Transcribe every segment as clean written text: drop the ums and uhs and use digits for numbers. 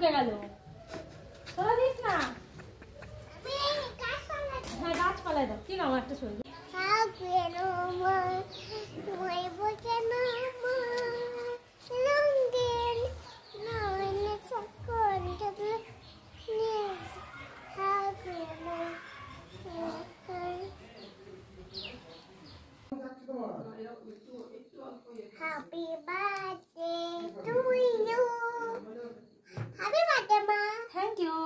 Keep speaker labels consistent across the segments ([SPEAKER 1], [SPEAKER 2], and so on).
[SPEAKER 1] ঢুকে গেল। তোরা দিস না। হ্যাঁ গাছপালায় দাও। কি নাম একটা ছবি?
[SPEAKER 2] Happy birthday to you. Happy birthday, Ma.
[SPEAKER 1] Thank you.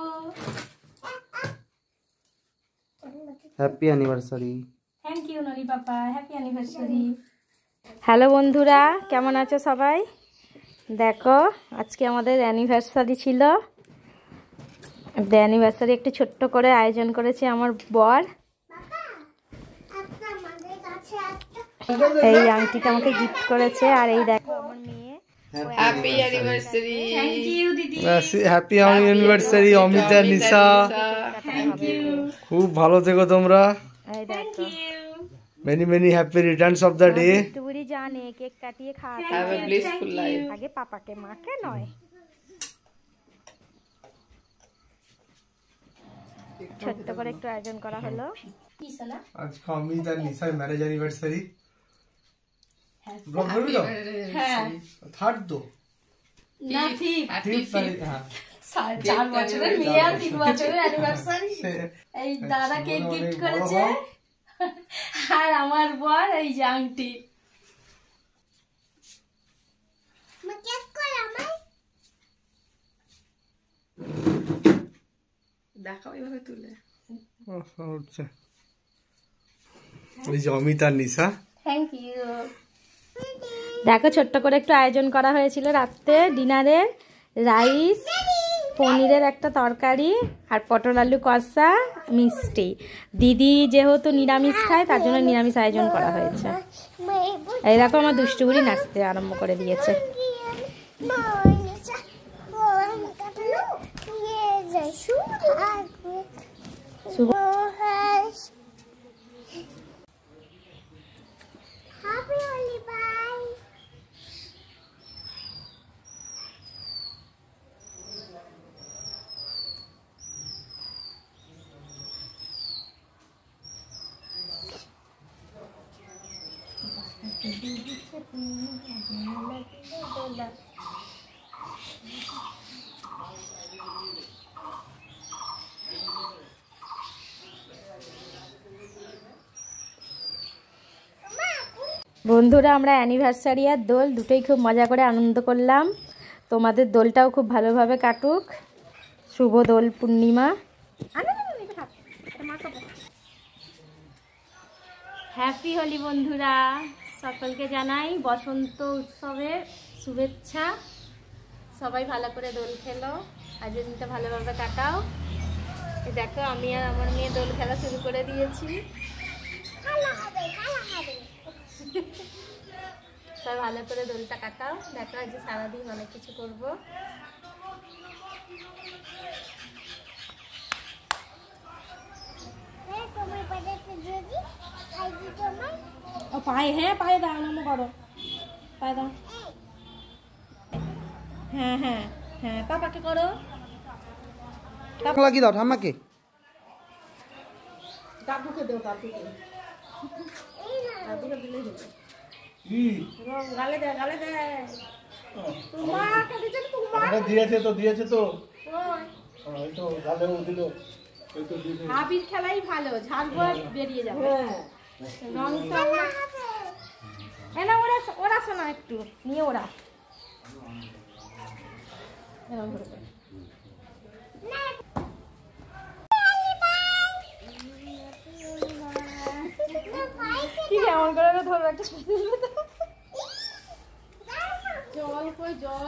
[SPEAKER 3] Happy anniversary.
[SPEAKER 1] Thank you নরি পাপা, হ্যাপি অ্যানিভার্সারি। হ্যালো বন্ধুরা, কেমন আছো সবাই? দেখো আজকে আমাদের অ্যানিভার্সারি ছিল। অ্যানিভার্সারি একটু ছোট্ট করে আয়োজন করেছে আমার বর। এই আংটিটা আমাকে গিফট করেছে। আর এই দেখো আমার মেয়ে।
[SPEAKER 4] Happy anniversary.
[SPEAKER 1] থ্যাংক ইউ দিদি।
[SPEAKER 3] Happy anniversary Amita, Nisha.
[SPEAKER 1] Thank you.
[SPEAKER 3] খুব ভালো থেকো তোমরা।
[SPEAKER 1] এই দেখো
[SPEAKER 3] many many happy returns of the day.
[SPEAKER 1] টুরি জানে কেক কাটিয়ে খাওয়াতে
[SPEAKER 4] হ্যাভ এ ব্লিসফুল লাইফ।
[SPEAKER 1] আগে পাপাকে, মাকে নয়। ছোট্ট করে একটু আয়োজন করা হলো।
[SPEAKER 3] আজকে অমিতা আর নিশার ম্যারেজ অ্যানিভার্সারি। ব্লগ করবি তো?
[SPEAKER 1] হ্যাঁ
[SPEAKER 3] থার্ড তো
[SPEAKER 1] না ঠিক
[SPEAKER 3] হ্যাঁ
[SPEAKER 1] 4 বছরের মেয়ে আর 3 বছরের অ্যানিভার্সারি। এই দাদা কেক গিফট করেছে আর আমার বর এই যে আংটি।
[SPEAKER 2] Ma কেক কর আমায়।
[SPEAKER 4] দেখাও এইভাবে তুলে।
[SPEAKER 3] হচ্ছে এই যে অমিতা আর নিশা।
[SPEAKER 1] Thank you. দেখো ছোট্ট করে একটু আয়োজন করা হয়েছিল রাতে ডিনারে। রাইস, পনিরের একটা তরকারি আর পটল আলু কষা, মিষ্টি। দিদি যেহেতু নিরামিষ খায় তার জন্য নিরামিষ আয়োজন করা হয়েছে। এই দেখো আমার দুষ্টুগুড়ি নাচতে আরম্ভ করে দিয়েছে।
[SPEAKER 2] Happy Holi, bye.
[SPEAKER 1] বন্ধুরা আমরা অ্যানিভার্সারি আর দোল দুটোই খুব মজা করে আনন্দ করলাম। তোমাদের দোলটাও খুব ভালোভাবে কাটুক। শুভ দোল পূর্ণিমা। হ্যাপি হোলি বন্ধুরা, সকলকে জানাই বসন্ত উৎসবের শুভেচ্ছা। সবাই ভালো করে দোল খেলো, আজকের দিনটা ভালোভাবে কাটাও। এই দেখো আমি আর আমার মেয়ে দোল খেলা শুরু করে দিয়েছি।
[SPEAKER 2] Kala habe.
[SPEAKER 1] সবাই ভালো করে দোলটা কাটাও। দেখো আজকে সারাদিন অনেক কিছু করবো।
[SPEAKER 2] Hey, তোমার পায়েতে যদি খাই দি তোমার।
[SPEAKER 1] ও পায়ে, হ্যাঁ পায়ে দাও, নম করো, পায়ে দাও। হ্যাঁ হ্যাঁ হ্যাঁ পাপাকে করো।
[SPEAKER 3] লাগি দাও ঠাম্মাকে।
[SPEAKER 1] দাদুকে দেও, দাদুকে। দাদুকে দিলেই হলো। গালে দে, গালে দে। তোমাকে দিয়েছে না, তোমাকে
[SPEAKER 3] দিয়েছে তো
[SPEAKER 1] ওই
[SPEAKER 3] এই তো গালেও দিল। এই তো দিল।
[SPEAKER 1] আবির খেলাই ভালো, ঝাড়বো আর বেরিয়ে যাবে। রংটা এনা ওরা ওরা শোনা একটু নিয়ে ওরা এরকম করে করে। কি কেমন করে ধরো একটা জল কই জল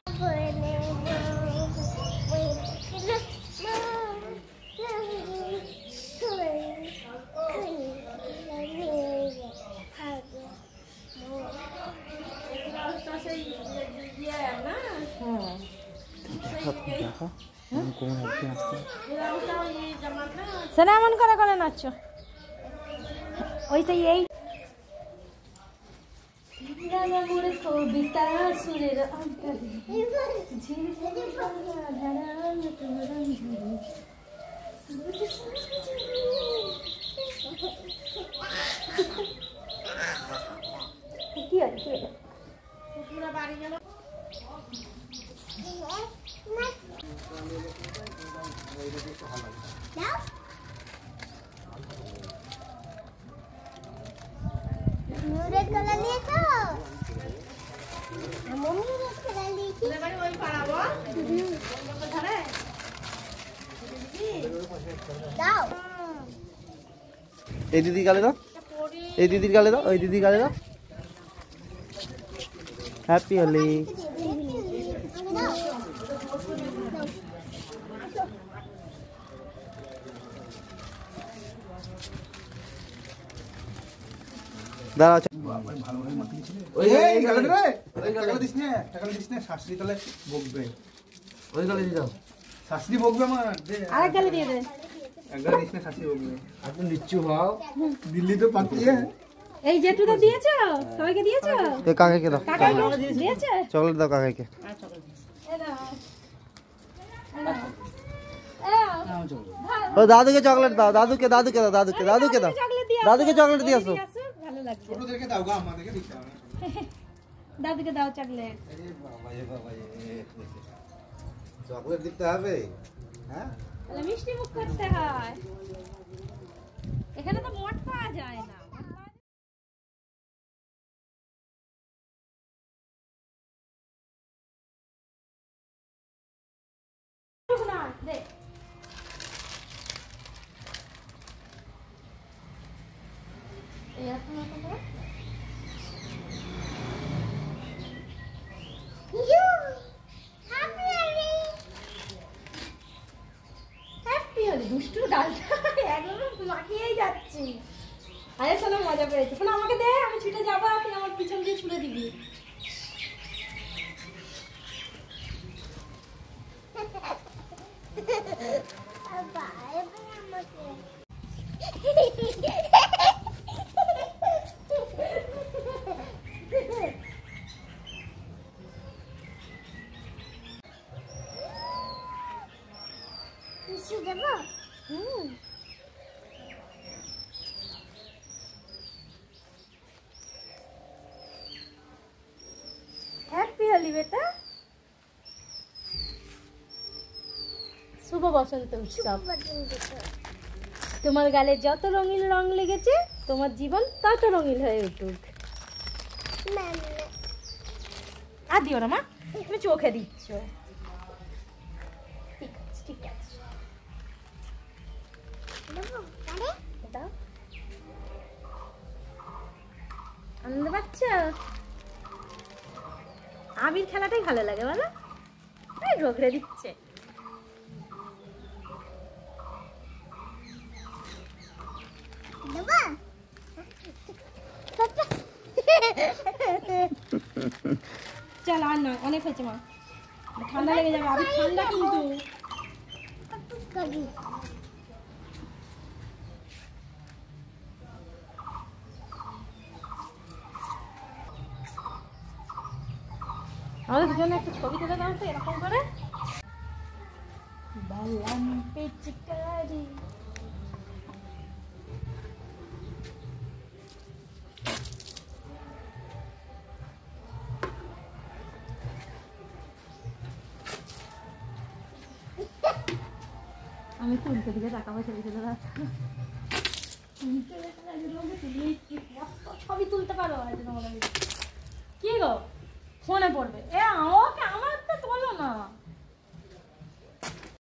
[SPEAKER 1] সেটা এমন করে করে নাচছো ওই সেই এই কি আছে
[SPEAKER 2] রেড কালার নিয়েছো? মম্মি রেড কালার নিয়েছি। দাও।
[SPEAKER 5] এই দিদির গালে দাও, এই দিদির গালে দাও, ওই দিদির গালে দাও। হ্যাপি হোলি।
[SPEAKER 2] দাও।
[SPEAKER 5] দাঁড়াও
[SPEAKER 3] ওই গালে রে, ওই গালে দিস না, টাকা দিস না, শাশুড়ি তাহলে বকবে।
[SPEAKER 5] ওই গালে দিয়ে দাও।
[SPEAKER 3] শাশুড়ি বকবে আমার, দে।
[SPEAKER 1] আরেক গালে দিয়ে দে
[SPEAKER 3] একগালে দিস না, শাশুড়ি বকবে।
[SPEAKER 5] আপনি নিচ্ছু হও।
[SPEAKER 3] দিল্লি তো পাতি হ্যাঁ।
[SPEAKER 1] এই জেঠুটা দিয়েছো সবাইকে দিয়েছো
[SPEAKER 5] এ কাকাকে দাও,
[SPEAKER 1] কাকাকে দিয়েছো
[SPEAKER 5] চকলেট দাও কাকাকে। ও দাদুকে চকলেট দাও, দাদুকে দাদুকে দাও, দাদুকে দাদুকে দাও, দাদুকে চকলেট দিয়ে আসো।
[SPEAKER 1] ভালো লাগছে
[SPEAKER 3] ছোটদেরকে দাও গো, আমাদেরকে দিতে হবে না।
[SPEAKER 1] দাদুকে দাও চকলেট
[SPEAKER 5] চকলেট দিতে হবে, হ্যাঁ?
[SPEAKER 1] তাহলে মিষ্টি মুখ করতে হয়। এখানে তো মোট পাওয়া যায় না। দে দুষ্টু ডালটা একদম মাখিয়েই যাচ্ছি। আরে শোনো মজা পেয়েছে, শোনো আমাকে দে, আমি ছুটে যাবো, তুই আমার পিছন দিয়ে ছুড়ে দিবি। হ্যাপি হোলি বেটা, শুভ বসন্ত উৎসব। তোমার গালে যত রঙিন রং লেগেছে তোমার জীবন তত রঙিন হয়ে উঠুক। আর দিও না মা, তুমি চোখে দিচ্ছ। ঠিক আছে ঠিক আছে, দাও। আনন্দ পাচ্ছ? আবির খেলাটাই ভালো লাগে বলো, রগড়ে দিচ্ছে। চল আর নয়, অনেক হয়েছে মা, ঠান্ডা লেগে যাবে। আবির ঠান্ডা কিন্তু। আমাদের দুজনে একটা ছবি তুলে দাও তো এরকম করে। বালাম পিচকারি আমি তুলতে দিকে টাকা পয়সা দিতে দাদা ছবি তুলতে পারো। কি গো ফোনে পড়বে, এ আমাকে আমার তো তোলো না।